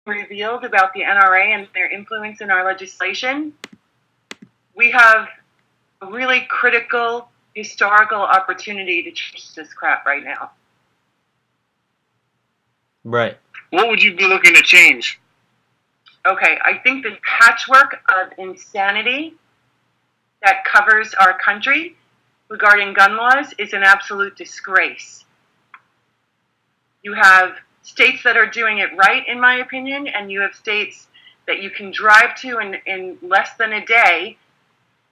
revealed about the NRA and their influence in our legislation, we have a really critical historical opportunity to change this crap right now. Right. What would you be looking to change? Okay, I think the patchwork of insanity that covers our country regarding gun laws is an absolute disgrace. You have states that are doing it right, in my opinion, and you have states that you can drive to in less than a day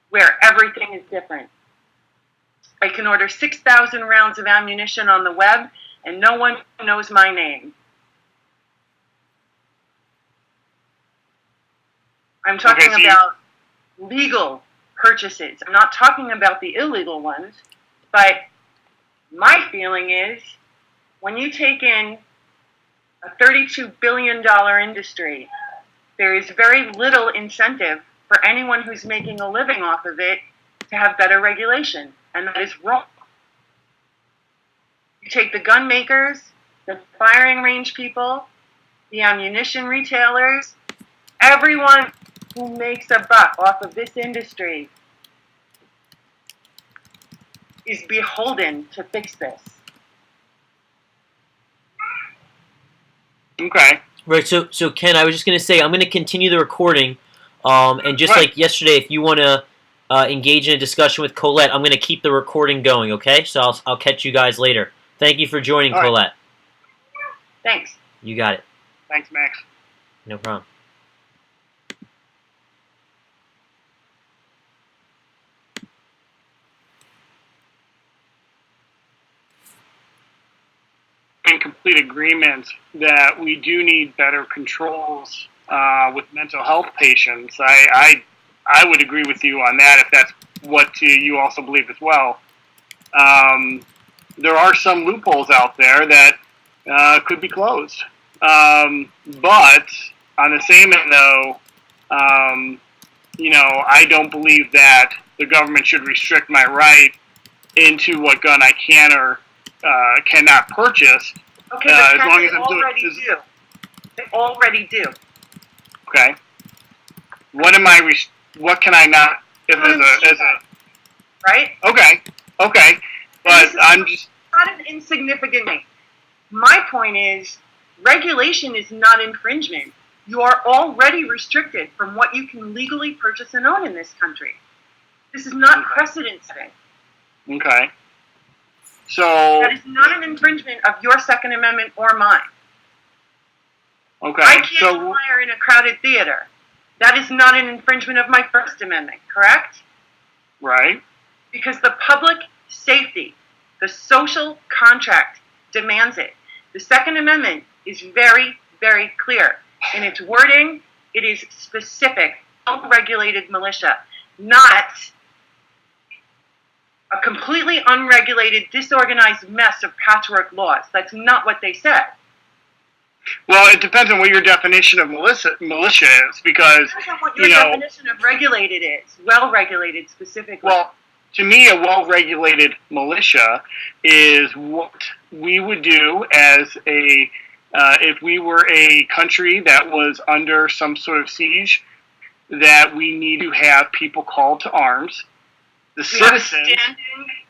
where everything is different. I can order 6,000 rounds of ammunition on the web, and no one knows my name. I'm talking about legal purchases. I'm not talking about the illegal ones, but my feeling is when you take in a $32 billion industry, there is very little incentive for anyone who's making a living off of it to have better regulation, and that is wrong. You take the gun makers, the firing range people, the ammunition retailers, everyone who makes a buck off of this industry is beholden to fix this. Okay. Right. So Ken, I was just going to say I'm going to continue the recording, and just like yesterday, if you want to engage in a discussion with Colette, I'm going to keep the recording going. Okay. So I'll catch you guys later. Thank you for joining, All right. Colette. Thanks. You got it. Thanks, Max. No problem. In complete agreement that we do need better controls with mental health patients. I would agree with you on that if that's what you also believe as well. There are some loopholes out there that could be closed. But on the same end, though, I don't believe that the government should restrict my right into what gun I can or cannot purchase. Okay, but as long as they I'm already doing. do. They already do. Okay. What am I? What can I not? Right? Okay. But I'm just not an insignificant thing. My point is, regulation is not infringement. You are already restricted from what you can legally purchase and own in this country. This is not precedent setting. Okay. So that is not an infringement of your Second Amendment or mine. Okay. I can't fire in a crowded theater. That is not an infringement of my First Amendment, correct? Right. Because the public safety, the social contract demands it. The Second Amendment is very, very clear. In its wording, it is specific, well-regulated militia, not a completely unregulated, disorganized mess of patchwork laws. That's not what they said. Well, it depends on what your definition of militia is, because it depends on what your definition of regulated is. Well-regulated, specifically. Well, to me, a well-regulated militia is what we would do as a if we were a country that was under some sort of siege, that we need to have people called to arms. The citizens, a standing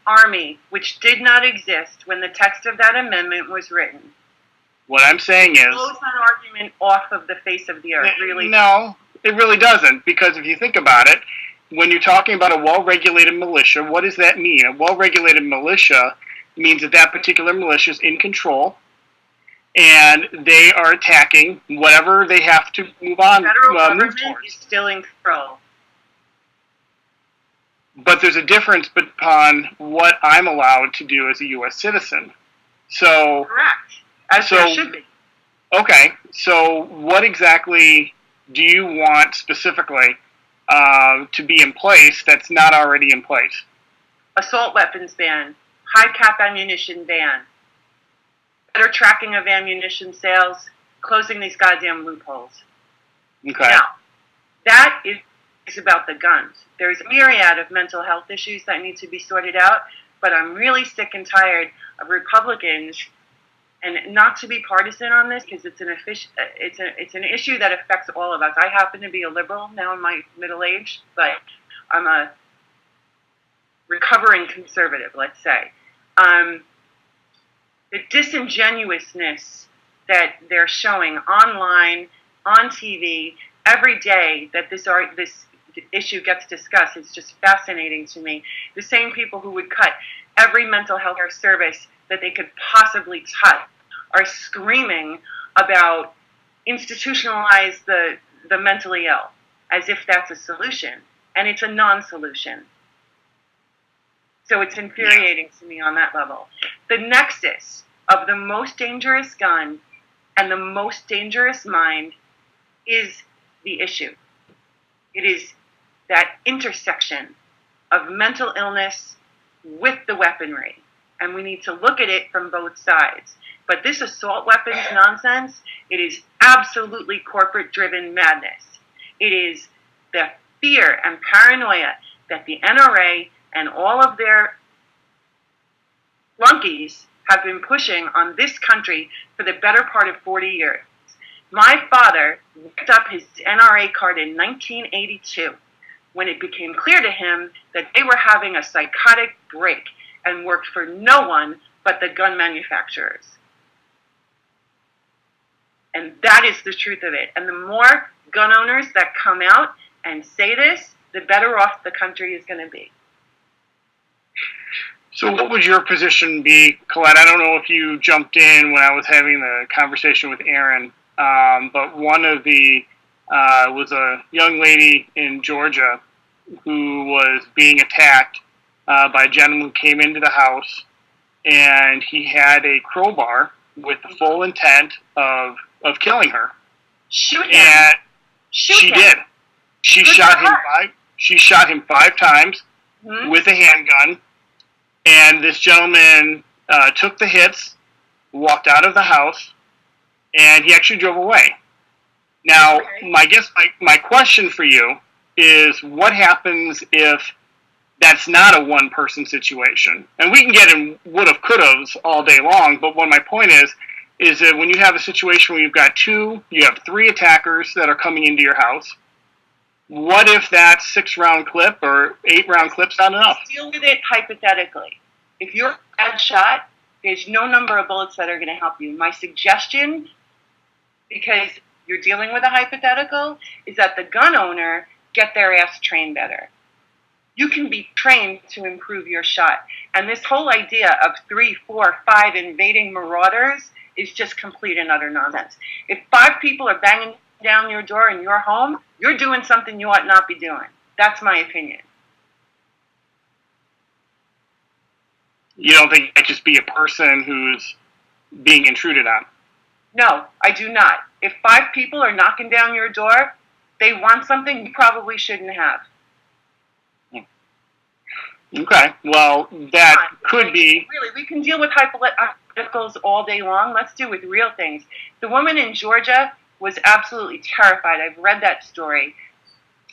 army, which did not exist when the text of that amendment was written. What I'm saying is, blows that argument off of the face of the earth. Really? No, it really doesn't. Because if you think about it, when you're talking about a well-regulated militia, what does that mean? A well-regulated militia means that that particular militia is in control, and they are attacking whatever they have to move on. The federal government towards. is still in control. But there's a difference between what I'm allowed to do as a U.S. citizen. So correct, as there should be. Okay, so what exactly do you want specifically to be in place that's not already in place? Assault weapons ban, high cap ammunition ban, better tracking of ammunition sales, closing these goddamn loopholes. Okay. Now, that is about the guns. There's a myriad of mental health issues that need to be sorted out, but I'm really sick and tired of Republicans and not to be partisan on this because it's an issue that affects all of us. I happen to be a liberal now in my middle age, but I'm a recovering conservative, let's say. The disingenuousness that they're showing online, on TV, every day that this issue gets discussed is just fascinating to me. The same people who would cut every mental health care service that they could possibly touch are screaming about institutionalize the mentally ill as if that's a solution. And it's a non-solution. So it's infuriating to me on that level. The nexus of the most dangerous gun and the most dangerous mind is the issue. It is that intersection of mental illness with the weaponry. And we need to look at it from both sides. But this assault weapons nonsense, it is absolutely corporate-driven madness. It is the fear and paranoia that the NRA and all of their flunkies have been pushing on this country for the better part of 40 years. My father picked up his NRA card in 1982 when it became clear to him that they were having a psychotic break and worked for no one but the gun manufacturers. And that is the truth of it. And the more gun owners that come out and say this, the better off the country is going to be. So what would your position be, Colette? I don't know if you jumped in when I was having the conversation with Aaron, but one of the was a young lady in Georgia who was being attacked by a gentleman who came into the house, and he had a crowbar with the full intent of killing her. Shoot him. And Shoot him. did. She Good shot for him her. She shot him 5 times with a handgun. And this gentleman took the hits, walked out of the house, and he actually drove away. Now, my question for you is, what happens if that's not a one-person situation? And we can get in would-have, could-haves all day long, but what my point is that when you have a situation where you have 3 attackers that are coming into your house, what if that 6-round clip or 8-round clip's not enough? Deal with it hypothetically. If you're a bad shot, there's no number of bullets that are going to help you. My suggestion, because you're dealing with a hypothetical, is that the gun owner get their ass trained better. You can be trained to improve your shot. And this whole idea of 3, 4, 5 invading marauders is just complete and utter nonsense. If 5 people are banging down your door in your home, you're doing something you ought not be doing. That's my opinion. You don't think it might just be a person who's being intruded on? No, I do not. If 5 people are knocking down your door, they want something you probably shouldn't have. Okay, well, that could be... Really, we can deal with hypotheticals all day long. Let's do with real things. The woman in Georgia was absolutely terrified. I've read that story.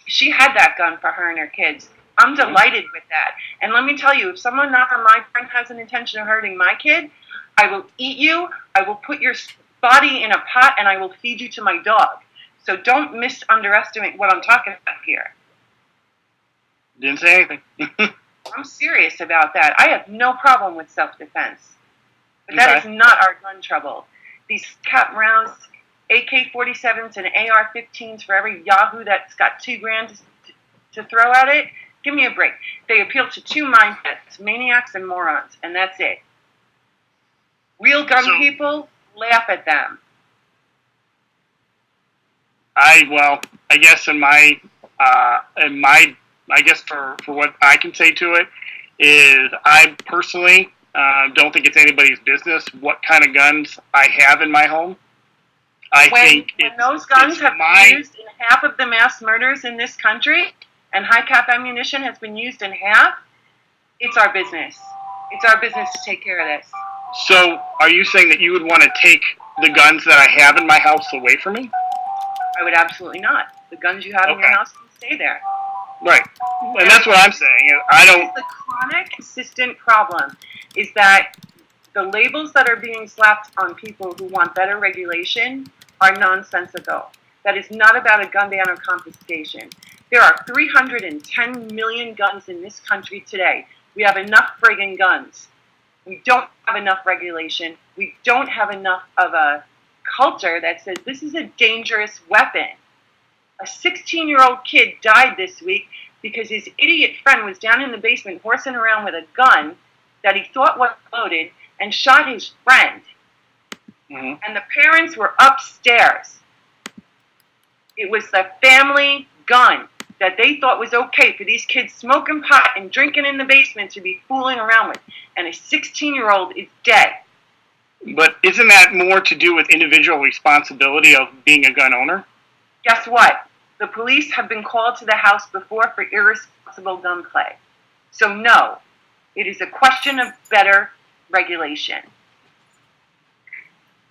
She had that gun for her and her kids. I'm delighted with that. And let me tell you, if someone not from my friend has an intention of hurting my kid, I will eat you, I will put your body in a pot, and I will feed you to my dog. So don't underestimate what I'm talking about here. Didn't say anything. I'm serious about that. I have no problem with self-defense. But that is not our gun trouble. These cap rounds, AK-47s and AR-15s for every yahoo that's got $2,000 to throw at it, give me a break. They appeal to 2 mindsets, maniacs and morons, and that's it. Real gun people laugh at them. I guess I guess for what I can say to it is, I personally don't think it's anybody's business what kind of guns I have in my home. When those guns have been used in half of the mass murders in this country, and high-cap ammunition has been used in half, it's our business. It's our business to take care of this. So, are you saying that you would want to take the guns that I have in my house away from me? I would absolutely not. The guns you have in your house can stay there. Right. And that's what I'm saying. I don't... The chronic, consistent problem is that The labels that are being slapped on people who want better regulation are nonsensical. That is not about a gun ban or confiscation. There are 310 million guns in this country today. We have enough friggin' guns. We don't have enough regulation. We don't have enough of a culture that says this is a dangerous weapon. A 16-year-old kid died this week because his idiot friend was down in the basement horsing around with a gun that he thought was loaded and shot his friend. Mm-hmm. And the parents were upstairs. It was the family gun that they thought was okay for these kids smoking pot and drinking in the basement to be fooling around with. And a 16-year-old is dead. But isn't that more to do with individual responsibility of being a gun owner? Guess what? The police have been called to the house before for irresponsible gun play. So no, it is a question of better regulation.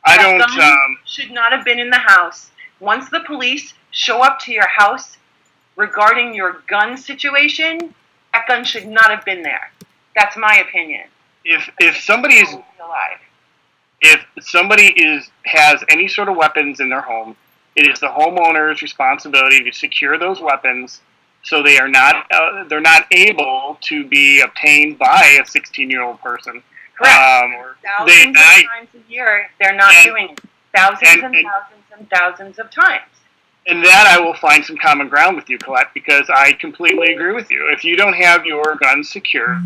I That don't. gun should not have been in the house. Once the police show up to your house regarding your gun situation, that gun should not have been there. That's my opinion. If somebody is alive. If somebody has any sort of weapons in their home, it is the homeowner's responsibility to secure those weapons so they're not able to be obtained by a 16-year-old person. Correct. Thousands of times a year, they're not doing it. Thousands and thousands and thousands of times. And that I will find some common ground with you, Colette, because I completely agree with you. If you don't have your guns secure,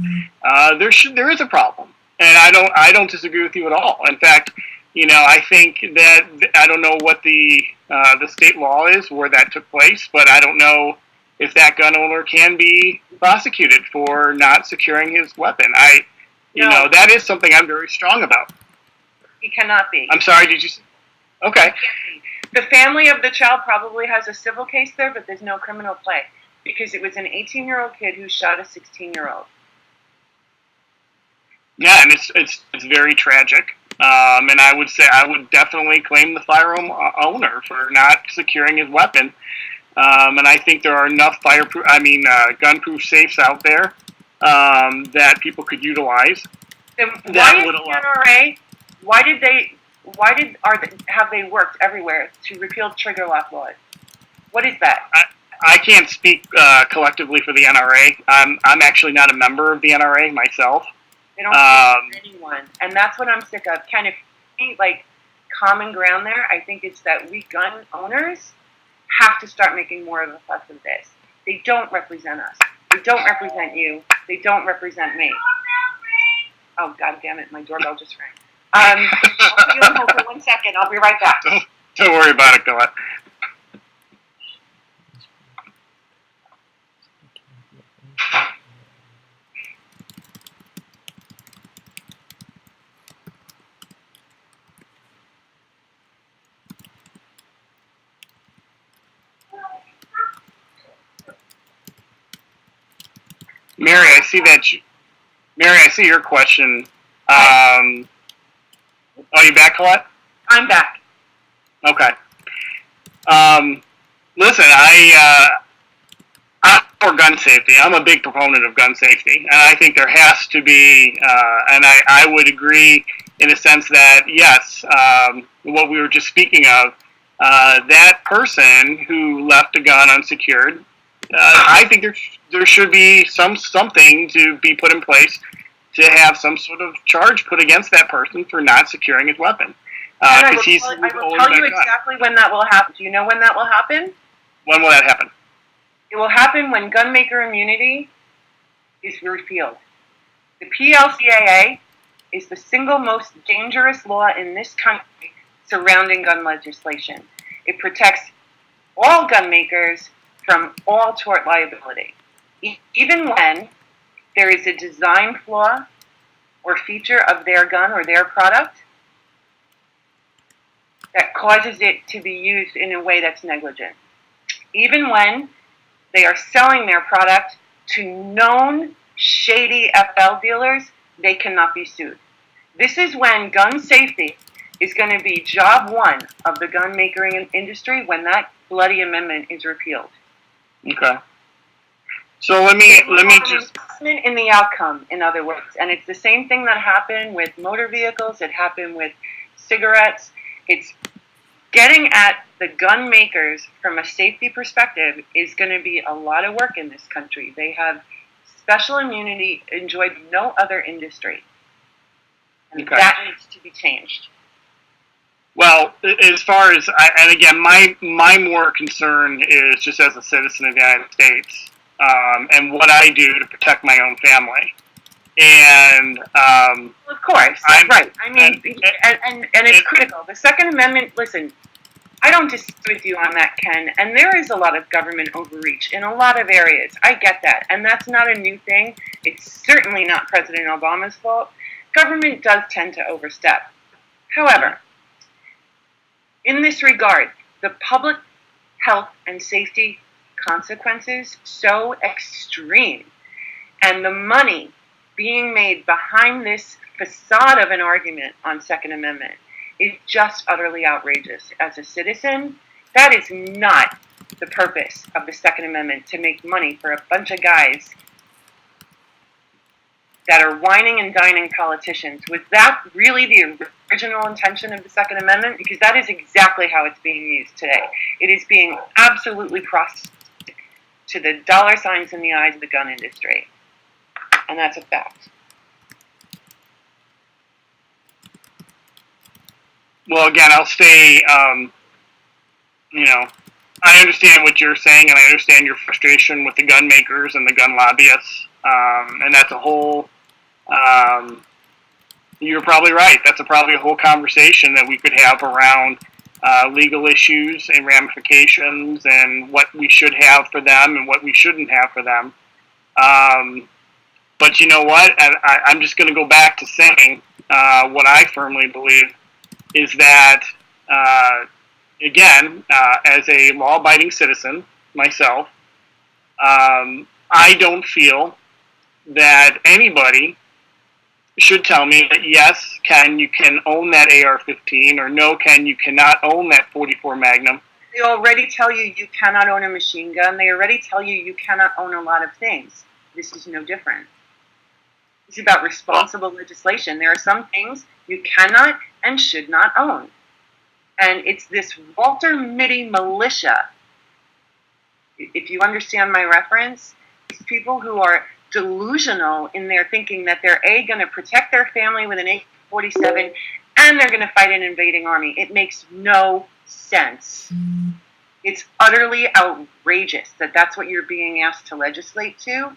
there is a problem, and I don't disagree with you at all. In fact, I think that I don't know what the state law is where that took place, but I don't know if that gun owner can be prosecuted for not securing his weapon. That is something I'm very strong about. He cannot be. I'm sorry, did you? Okay. The family of the child probably has a civil case there, but there's no criminal play because it was an 18-year-old kid who shot a 16-year-old. Yeah, and it's very tragic. And I would definitely claim the firearm owner for not securing his weapon. And I think there are enough gun-proof safes out there that people could utilize. Then why is the NRA? Have they worked everywhere to repeal trigger lock laws? What is that? I can't speak collectively for the NRA. I'm actually not a member of the NRA myself. They don't speak to anyone, and that's what I'm sick of. Kind of common ground there. I think it's that we gun owners have to start making more of a fuss of this. They don't represent us. They don't represent you. They don't represent me. Oh, God damn it, my doorbell just rang. I'll put you on hold for 1 second. I'll be right back. Don't worry about it, Colette. Mary, I see your question. Are you back, Colette? I'm back. Okay. Listen, I'm for gun safety. I'm a big proponent of gun safety, and I think there has to be, and I would agree in a sense that, yes, what we were just speaking of, that person who left a gun unsecured, I think there should be something to be put in place to have some sort of charge put against that person for not securing his weapon. I will tell you exactly when that will happen. Do you know when that will happen? When will that happen? It will happen when gun maker immunity is repealed. The PLCAA is the single most dangerous law in this country surrounding gun legislation. It protects all gun makers from all tort liability. Even when there is a design flaw or feature of their gun or their product that causes it to be used in a way that's negligent. Even when they are selling their product to known shady FL dealers, they cannot be sued. This is when gun safety is going to be job one of the gun making industry when that bloody amendment is repealed. Okay. So let me just investment in the outcome, in other words, and it's the same thing that happened with motor vehicles. It happened with cigarettes. It's getting at the gun makers from a safety perspective is going to be a lot of work in this country. They have special immunity enjoyed no other industry, and that needs to be changed. Well, as far as, and again, my more concern is just as a citizen of the United States, and what I do to protect my own family. And of course, right. I mean, and it's critical. The Second Amendment. Listen, I don't disagree with you on that, Ken. And there is a lot of government overreach in a lot of areas. I get that, and that's not a new thing. It's certainly not President Obama's fault. Government does tend to overstep. However, in this regard, the public health and safety consequences so extreme, and the money being made behind this facade of an argument on Second Amendment is just utterly outrageous. As a citizen, that is not the purpose of the Second Amendment, to make money for a bunch of guys that are whining and dining politicians. Was that really the original intention of the Second Amendment? Because that is exactly how it's being used today. It is being absolutely prostituted to the dollar signs in the eyes of the gun industry. And that's a fact. Well, again, I'll stay, I understand what you're saying, and I understand your frustration with the gun makers and the gun lobbyists, and that's a whole, you're probably right. That's probably a whole conversation that we could have around legal issues and ramifications and what we should have for them and what we shouldn't have for them. But you know what? I'm just going to go back to saying what I firmly believe is that, again, as a law-abiding citizen myself, I don't feel that anybody should tell me that yes, Ken, you can own that AR-15, or no, Ken, you cannot own that .44 Magnum. They already tell you you cannot own a machine gun. They already tell you you cannot own a lot of things. This is no different. It's about responsible legislation. There are some things you cannot and should not own. And it's this Walter Mitty militia, if you understand my reference, these people who are delusional in their thinking that they're going to protect their family with an AK-47 and they're going to fight an invading army. It makes no sense. It's utterly outrageous that that's what you're being asked to legislate to.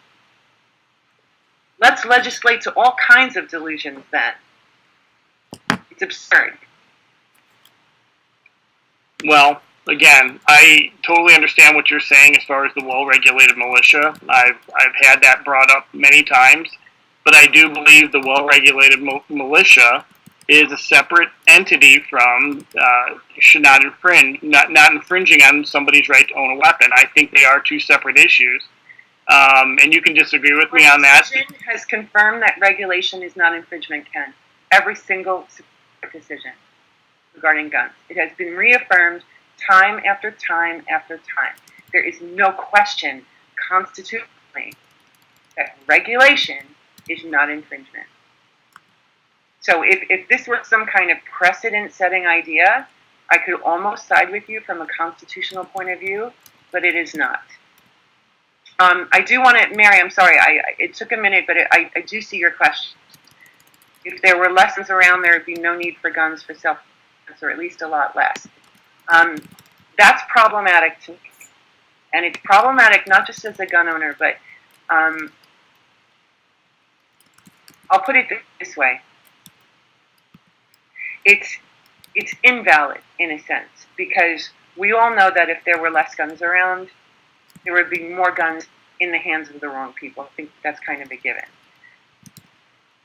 Let's legislate to all kinds of delusions then. It's absurd. Well, again, I totally understand what you're saying as far as the well-regulated militia. I've had that brought up many times, but I do believe the well-regulated militia is a separate entity from should not infringe, not infringing on somebody's right to own a weapon. I think they are two separate issues, and you can disagree with me on that. Has confirmed that regulation is not infringement, Ken. Every single decision regarding guns. It has been reaffirmed time after time after time. There is no question constitutionally that regulation is not infringement. So if this were some kind of precedent-setting idea, I could almost side with you from a constitutional point of view, but it is not. I do want to, Mary, I'm sorry, it took a minute, but I do see your question. If there were lessons around, there would be no need for guns for self-defense, or at least a lot less. That's problematic to me. And it's problematic not just as a gun owner, but I'll put it this way. It's invalid in a sense, because we all know that if there were less guns around, there would be more guns in the hands of the wrong people. I think that's kind of a given.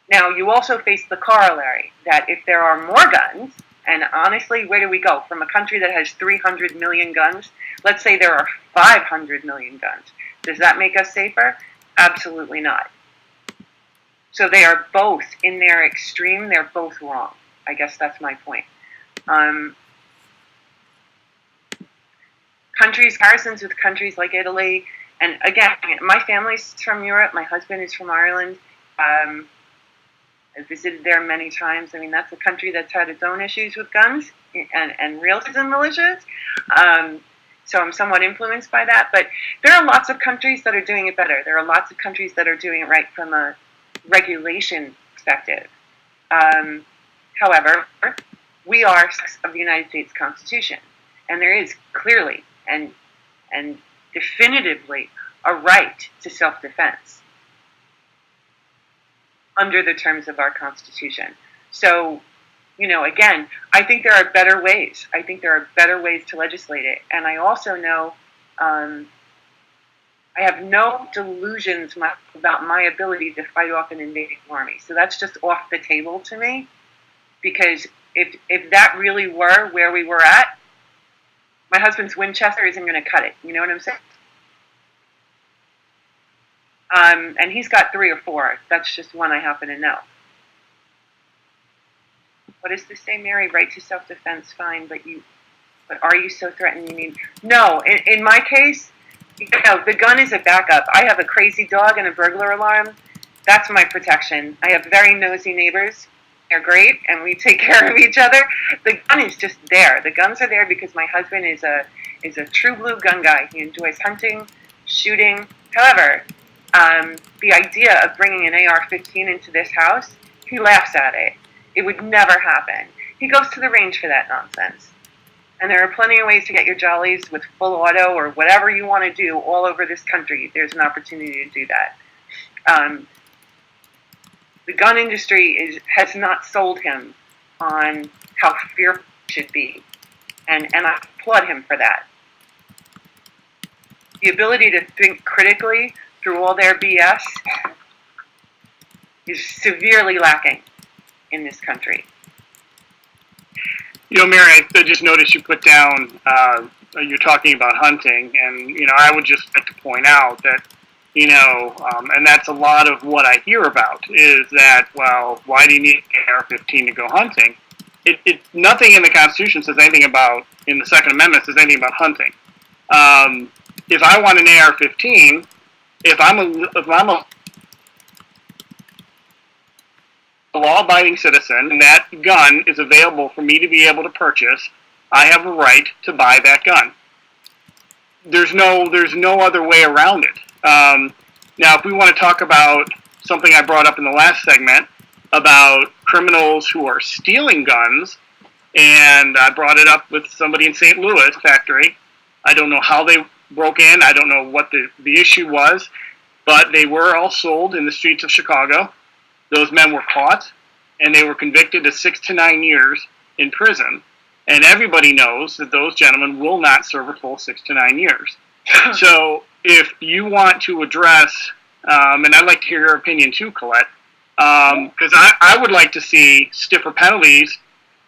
Now, you also face the corollary that if there are more guns, and honestly, where do we go? From a country that has 300 million guns, let's say there are 500 million guns. Does that make us safer? Absolutely not. So they are both, in their extreme, they're both wrong. I guess that's my point. Comparisons with countries like Italy And again, my family's from Europe. My husband is from Ireland. I visited there many times. I mean, that's a country that's had its own issues with guns and realtors and militias. So I'm somewhat influenced by that. But there are lots of countries that are doing it better. There are lots of countries that are doing it right from a regulation perspective. However, we are of the United States Constitution, and there is clearly and definitively a right to self-defense under the terms of our Constitution. So, again, I think there are better ways. I think there are better ways to legislate it. And I also know I have no delusions about my ability to fight off an invading army. So that's just off the table to me, because if that really were where we were at, my husband's Winchester isn't going to cut it. You know what I'm saying? And he's got 3 or 4. That's just one I happen to know. What does this say, Mary? Right to self-defense, fine, but are you so threatened you need... No, in my case, the gun is a backup. I have a crazy dog and a burglar alarm. That's my protection. I have very nosy neighbors. They're great, and we take care of each other. The gun is just there. The guns are there because my husband is a true blue gun guy. He enjoys hunting, shooting. However, the idea of bringing an AR-15 into this house, he laughs at it. It would never happen. He goes to the range for that nonsense. And there are plenty of ways to get your jollies with full auto or whatever you want to do all over this country. There's an opportunity to do that. The gun industry has not sold him on how fearful it should be. And I applaud him for that. The ability to think critically through all their BS is severely lacking in this country. Mary, I just noticed you put down, you're talking about hunting, and, I would just like to point out that, and that's a lot of what I hear about, is that, well, why do you need an AR-15 to go hunting? Nothing in the Constitution says anything about, in the Second Amendment, says anything about hunting. If I want an AR-15, if I'm a law-abiding citizen and that gun is available for me to be able to purchase, I have a right to buy that gun. There's no other way around it. Now, if we want to talk about something I brought up in the last segment about criminals who are stealing guns, and I brought it up with somebody in St. Louis factory. I don't know how they broke in. I don't know what the issue was, but they were all sold in the streets of Chicago. Those men were caught, and they were convicted to 6 to 9 years in prison. And everybody knows that those gentlemen will not serve a full 6 to 9 years. So if you want to address, and I'd like to hear your opinion too, Colette, because I would like to see stiffer penalties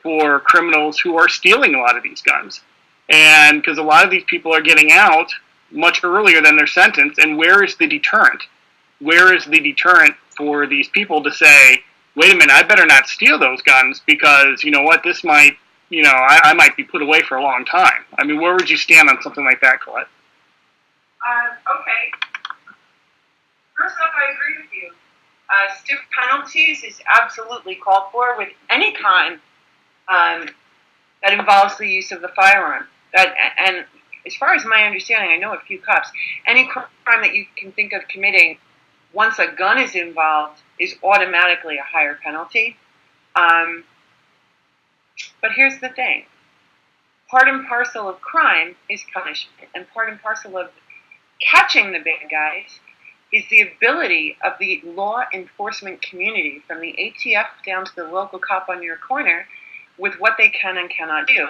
for criminals who are stealing a lot of these guns. And because a lot of these people are getting out much earlier than their sentence, and where is the deterrent? Where is the deterrent for these people to say, wait a minute, I better not steal those guns because, you know what, this might, I might be put away for a long time. I mean, where would you stand on something like that, Colette? Okay. First off, I agree with you. Stiff penalties is absolutely called for with any crime that involves the use of the firearm. And as far as my understanding, I know a few cops, any crime that you can think of committing once a gun is involved is automatically a higher penalty. But here's the thing. Part and parcel of crime is punishment, and part and parcel of catching the bad guys is the ability of the law enforcement community, from the ATF down to the local cop on your corner, with what they can and cannot do.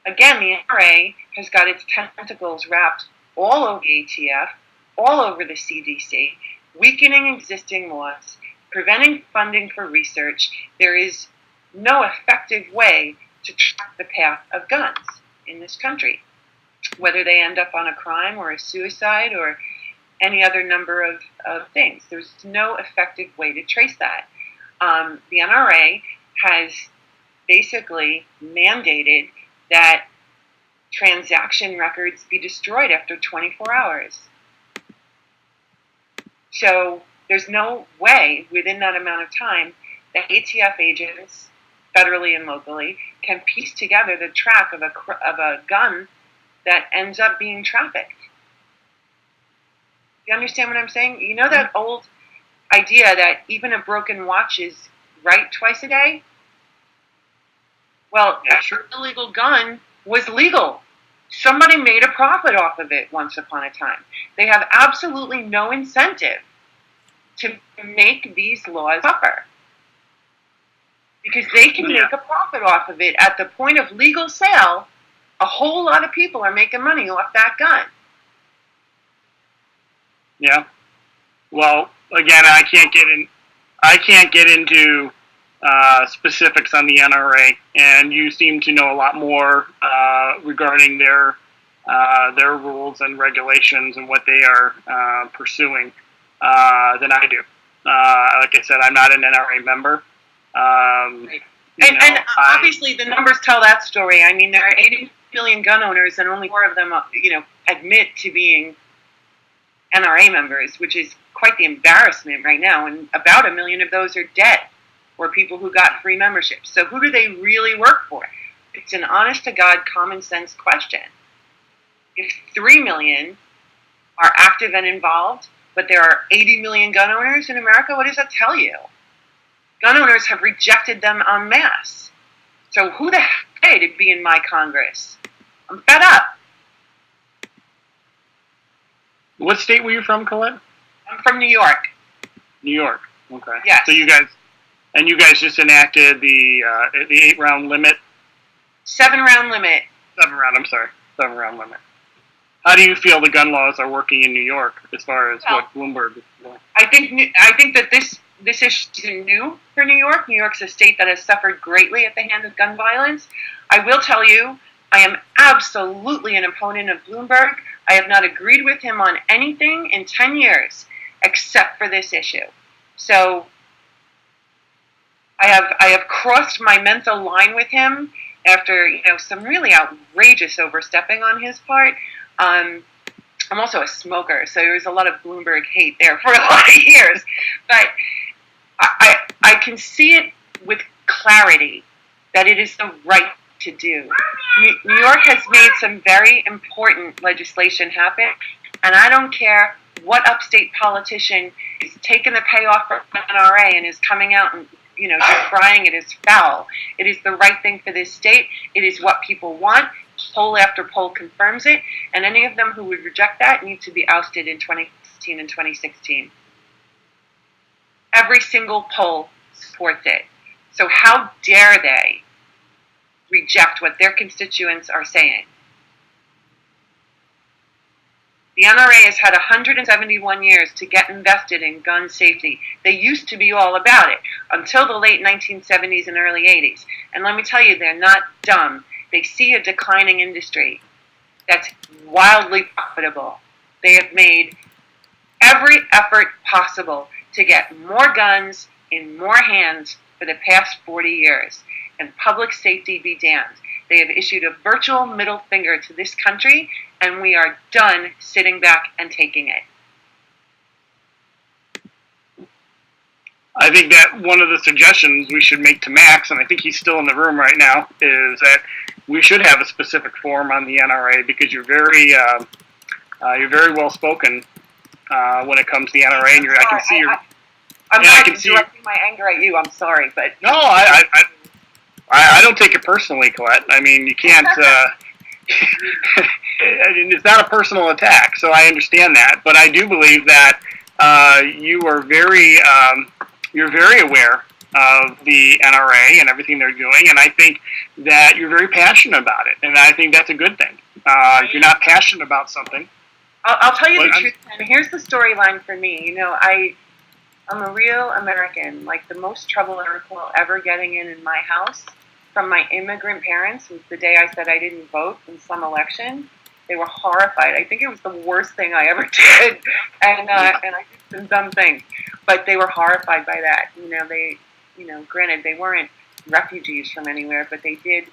Again, the NRA has got its tentacles wrapped all over the ATF, all over the CDC, weakening existing laws, preventing funding for research. There is no effective way to track the path of guns in this country, whether they end up on a crime or a suicide or any other number of things. There's no effective way to trace that. The NRA has basically mandated that transaction records be destroyed after 24 hours. So there's no way within that amount of time that ATF agents, federally and locally, can piece together the track of a gun that ends up being trafficked. You understand what I'm saying? You know that old idea that even a broken watch is right twice a day? Well, Yeah, sure. an illegal gun was legal. Somebody made a profit off of it once upon a time. They have absolutely no incentive to make these laws tougher because they can make a profit off of it. At the point of legal sale, a whole lot of people are making money off that gun. Yeah. Well, again, I can't get into specifics on the NRA, and you seem to know a lot more regarding their rules and regulations and what they are pursuing than I do. Like I said, I'm not an NRA member. And obviously, the numbers tell that story. I mean, there are 80 million gun owners, and only 4 of them, admit to being NRA members, which is quite the embarrassment right now. And about 1 million of those are dead, or people who got free memberships. So who do they really work for? It's an honest-to-God, common-sense question. If 3 million are active and involved, but there are 80 million gun owners in America, what does that tell you? Gun owners have rejected them en masse. So who the heck to be in my Congress? I'm fed up. What state were you from, Colette? I'm from New York. New York. Okay. Yes. So you guys just enacted the 8-round limit. 7-round limit. 7-round limit. How do you feel the gun laws are working in New York as far as what Bloomberg is doing? I think that this issue is new for New York. New York's a state that has suffered greatly at the hand of gun violence. I will tell you, I am absolutely an opponent of Bloomberg. I have not agreed with him on anything in 10 years except for this issue. So I have crossed my mental line with him after some really outrageous overstepping on his part. I'm also a smoker, so there was a lot of Bloomberg hate there for a lot of years. But I can see it with clarity that it is the right to do. New York has made some very important legislation happen, and I don't care what upstate politician is taking the payoff from NRA and is coming out and decrying it as foul. It is the right thing for this state. It is what people want. Poll after poll confirms it, and any of them who would reject that need to be ousted in 2015 and 2016. Every single poll supports it. So how dare they reject what their constituents are saying? The NRA has had 171 years to get invested in gun safety. They used to be all about it until the late 1970s and early 80s. And let me tell you, they're not dumb. They see a declining industry that's wildly profitable. They have made every effort possible to get more guns in more hands for the past 40 years. And public safety be damned. They have issued a virtual middle finger to this country, and we are done sitting back and taking it. I think that one of the suggestions we should make to Max, and I think he's still in the room right now, is that we should have a specific forum on the NRA because you're very well spoken when it comes to the NRA, and I can see I'm not directing my anger at you. I'm sorry, but no, I don't take it personally, Colette. I mean, you can't. It's not a personal attack, so I understand that. But I do believe that you are you're very aware of the NRA and everything they're doing, and I think that you're very passionate about it, and I think that's a good thing. If you're not passionate about something, I'll tell you the truth. And here's the storyline for me. I'm a real American. Like, the most trouble I recall ever getting in my house from my immigrant parents was the day I said I didn't vote in some election. They were horrified. I think it was the worst thing I ever did, and I did some dumb things, but they were horrified by that. Granted, they weren't refugees from anywhere, but they did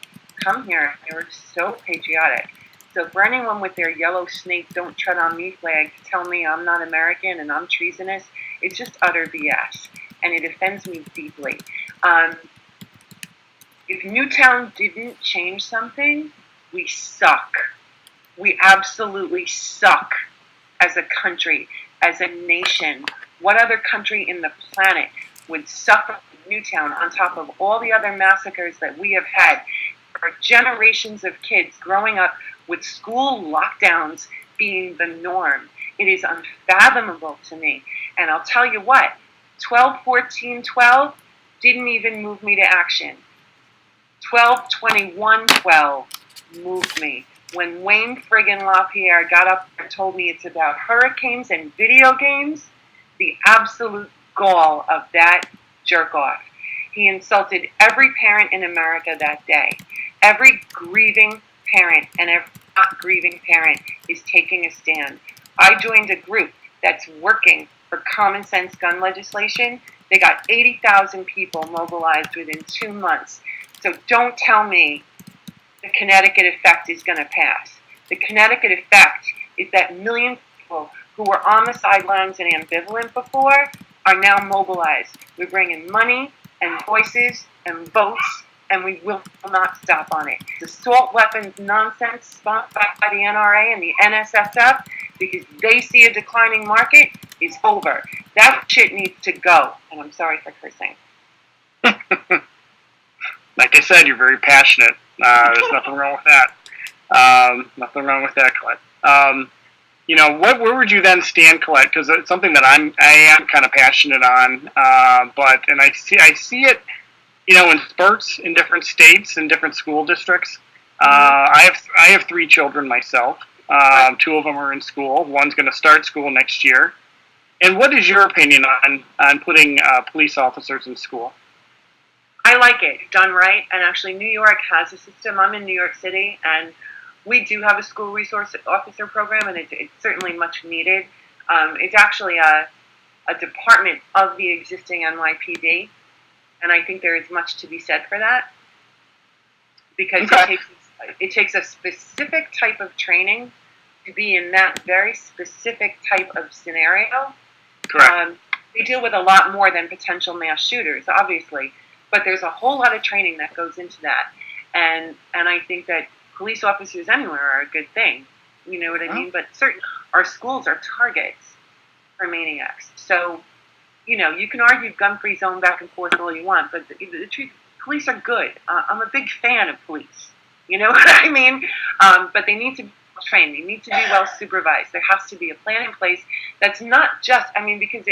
come here. They were so patriotic. So for anyone with their yellow snake "Don't Tread on Me" flag to tell me I'm not American and I'm treasonous, it's just utter BS, and it offends me deeply. If Newtown didn't change something, we suck. We absolutely suck as a country, as a nation. What other country in the planet would suffer Newtown on top of all the other massacres that we have had for generations of kids growing up with school lockdowns being the norm? It is unfathomable to me. And I'll tell you what, 12-14-12 didn't even move me to action. 12-21-12 moved me. When Wayne friggin' LaPierre got up and told me it's about hurricanes and video games, the absolute gall of that jerk-off. He insulted every parent in America that day. Every grieving parent and every not grieving parent is taking a stand. I joined a group that's working for common sense gun legislation. They got 80,000 people mobilized within 2 months. So don't tell me the Connecticut effect is going to pass. The Connecticut effect is that millions of people who were on the sidelines and ambivalent before are now mobilized. We're bringing money and voices and votes, and we will not stop on it. The assault weapons nonsense sponsored by the NRA and the NSSF, because they see a declining market, is over. That shit needs to go. And I'm sorry for cursing. Like I said, you're very passionate. There's nothing wrong with that. Nothing wrong with that, Colette. Where would you then stand, Colette? Because it's something that I am kind of passionate on. And I see it, in spurts in different states and different school districts. I have 3 children myself. 2 of them are in school. One's going to start school next year. And what is your opinion on putting police officers in school? I like it done right, and actually New York has a system. I'm in New York City, and we do have a school resource officer program, and it's certainly much needed. It's actually a department of the existing NYPD, and I think there is much to be said for that, because it takes a specific type of training to be in that very specific type of scenario. Correct. They deal with a lot more than potential mass shooters, obviously, but there's a whole lot of training that goes into that, and I think that police officers anywhere are a good thing. You know what I mean? But our schools are targets for maniacs. So, you can argue gun-free zone back and forth all you want, but the truth, police are good. I'm a big fan of police. You know what I mean? But they need to be trained. They need to be well supervised. There has to be a plan in place that's not just, because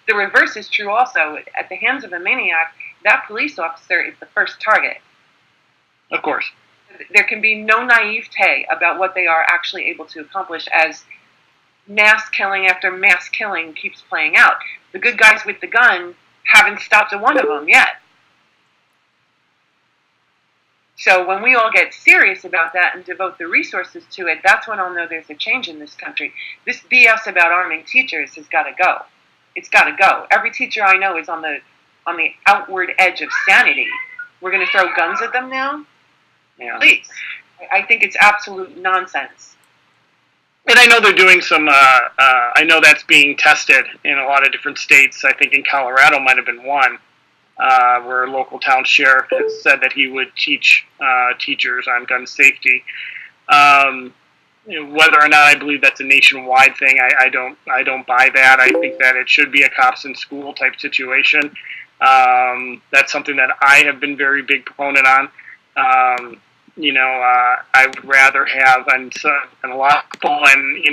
the reverse is true also. At the hands of a maniac, that police officer is the first target. Of course. There can be no naivete about what they are actually able to accomplish as mass killing after mass killing keeps playing out. The good guys with the gun haven't stopped a one of them yet. So when we all get serious about that and devote the resources to it, that's when I'll know there's a change in this country. This BS about arming teachers has got to go. It's got to go. Every teacher I know is on the outward edge of sanity. We're going to throw guns at them now? Yeah. Please. I think it's absolute nonsense. And I know they're doing some, I know that's being tested in a lot of different states. I think in Colorado might have been one, where a local town sheriff has said that he would teach teachers on gun safety. Whether or not I believe that's a nationwide thing, I don't buy that. I think that it should be a cops in school type situation. That's something that I have been very big proponent on. I would rather have, and a lot of people, and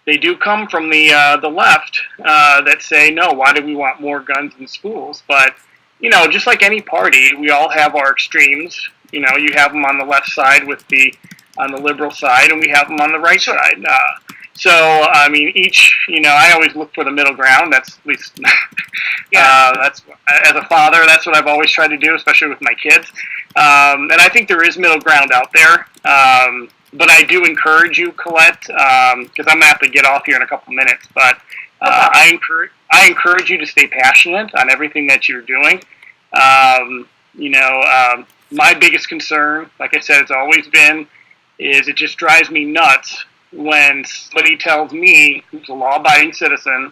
they do come from the left that say, no, why do we want more guns in schools? But just like any party, we all have our extremes. You have them on the left side on the liberal side, and we have them on the right side. Each, I always look for the middle ground. That's at least, that's, as a father, that's what I've always tried to do, especially with my kids. And I think there is middle ground out there. But I do encourage you, Colette, because I'm going to have to get off here in a couple minutes, but I encourage you to stay passionate on everything that you're doing. My biggest concern, like I said, it's always been is it just drives me nuts when somebody tells me, who's a law-abiding citizen,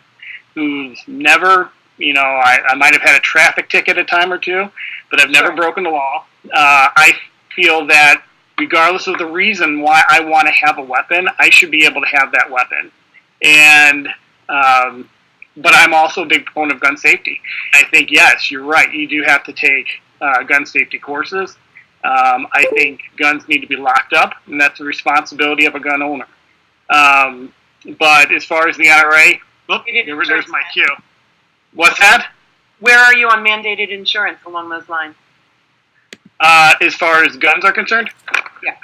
who's never, I might have had a traffic ticket a time or two, but I've never broken the law. I feel that regardless of the reason why I want to have a weapon, I should be able to have that weapon. And but I'm also a big proponent of gun safety. I think, yes, you're right. You do have to take gun safety courses. I think guns need to be locked up, and that's the responsibility of a gun owner. But as far as the NRA, there's my cue. What's that? Where are you on mandated insurance along those lines? As far as guns are concerned? Yeah.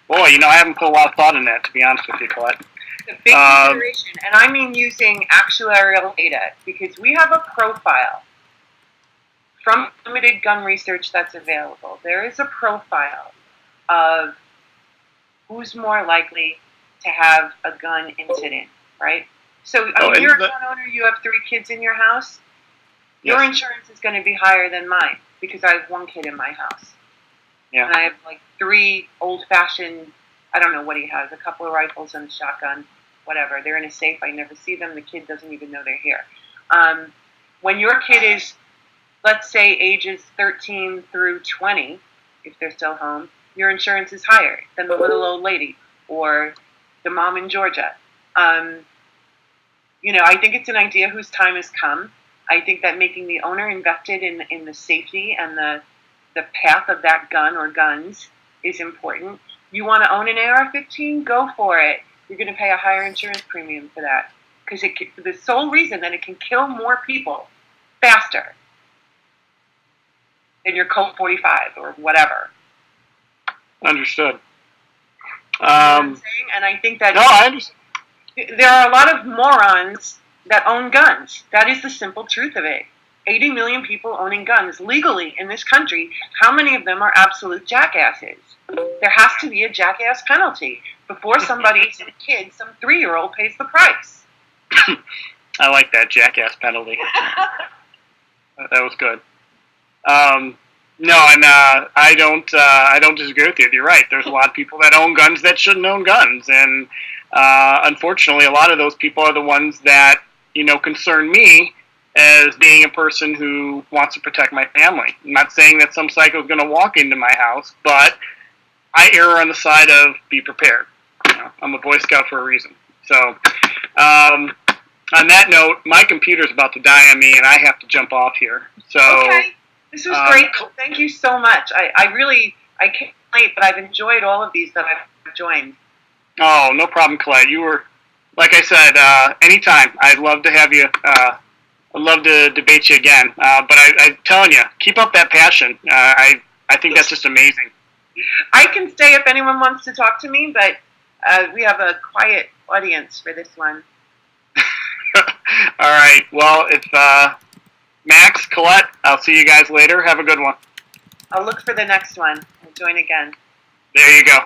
Boy, I haven't put a lot of thought in that, to be honest with you, Colette. It's a big consideration, and I mean using actuarial data, because we have a profile from limited gun research that's available. There is a profile of who's more likely to have a gun incident, right? So, you're a gun owner, you have 3 kids in your house, your insurance is going to be higher than mine, because I have 1 kid in my house. Yeah. And I have 3 old-fashioned, I don't know what he has, a couple of rifles and a shotgun, whatever. They're in a safe. I never see them. The kid doesn't even know they're here. When your kid is, let's say, ages 13 through 20, if they're still home, your insurance is higher than the little old lady or the mom in Georgia. I think it's an idea whose time has come. I think that making the owner invested in the safety and the path of that gun or guns is important. You want to own an AR-15? Go for it. You're going to pay a higher insurance premium for that, because for the sole reason that it can kill more people faster than your Colt 45 or whatever. Understood. You know what I'm saying? And I think that I understand. There are a lot of morons that own guns. That is the simple truth of it. 80 million people owning guns legally in this country. How many of them are absolute jackasses? There has to be a jackass penalty before somebody's a kid, some 3-year-old pays the price. I like that jackass penalty. That was good. No, and I don't disagree with you. You're right. There's a lot of people that own guns that shouldn't own guns, and unfortunately, a lot of those people are the ones that concern me as being a person who wants to protect my family. I'm not saying that some psycho is going to walk into my house, but I err on the side of be prepared. I'm a Boy Scout for a reason. So, on that note, my computer's about to die on me, and I have to jump off here. So, okay. This was great. Thank you so much. I can't wait, but I've enjoyed all of these that I've joined. Oh, no problem, Colette. You were, like I said, anytime. I'd love to have you. I'd love to debate you again. But I'm telling you, keep up that passion. I think that's just amazing. I can stay if anyone wants to talk to me, but we have a quiet audience for this one. All right. Well, if Max, Colette, I'll see you guys later. Have a good one. I'll look for the next one. I'll join again. There you go.